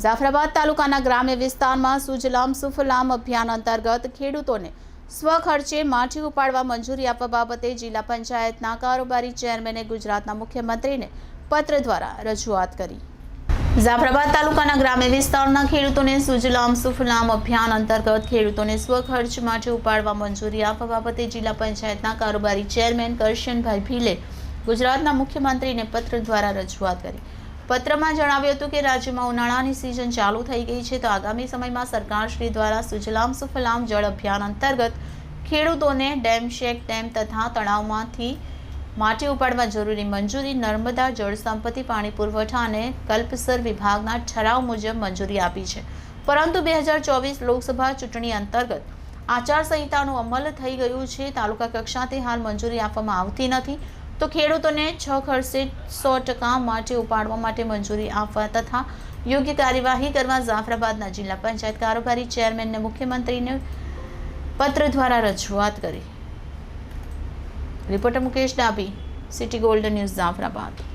જાફરાબાદ તાલુકાના ગ્રામ્ય વિસ્તારમાં સુજલામ સુફલામ અભિયાન અંતર્ગત ખેડૂતોને સ્વખર્ચે માટી ઉપાડવા મંજૂરી આપવા બાબતે જિલ્લા પંચાયતના કારોબારી ચેરમેને ગુજરાતના મુખ્યમંત્રીને પત્ર દ્વારા રજૂઆત કરી। જાફરાબાદ તાલુકાના ગ્રામ્ય વિસ્તારના ખેડૂતોને સુજલામ સુફલામ અભિયાન અંતર્ગત ખેડૂતોને સ્વખર્ચ માટી ઉપાડવા મંજૂરી આપવા બાબતે જિલ્લા પંચાયતના કારોબારી ચેરમેન કરશનભાઈ ભીલે ગુજરાતના મુખ્યમંત્રીને પત્ર દ્વારા રજૂઆત કરી। પત્રમાં જણાવ્યું હતું કે રાજ્યમાં ઉનાળાની સિઝન ચાલુ થઈ ગઈ છે, તો આગામી સમયમાં સરકારશ્રી દ્વારા સુજલામ સુફલામ જળ અભિયાન અંતર્ગત ખેડૂતોને ડેમ, શેક ડેમ તથા તળાવમાંથી માટી ઉપાડવા જરૂરી મંજૂરી નર્મદા જળ સંપત્તિ પાણી પુરવઠા અને કલ્પસર વિભાગના ઠરાવ મુજબ મંજૂરી આપી છે, પરંતુ 2024 લોકસભા ચૂંટણી અંતર્ગત આચારસંહિતાનું અમલ થઈ ગયું છે। તાલુકા કક્ષાથી હાલ મંજૂરી આપવામાં આવતી નથી, તો ખેડૂતોને ખર્ચે 100% માટી ઉપાડવા માટે મંજૂરી આપવા તથા યોગ્ય કાર્યવાહી કરવા જાફરાબાદના જિલ્લા પંચાયત કારોબારી ચેરમેનને મુખ્યમંત્રીને પત્ર દ્વારા રજૂઆત કરી। Reporter Mukesh Dabhi, city gold news, Jafrabad.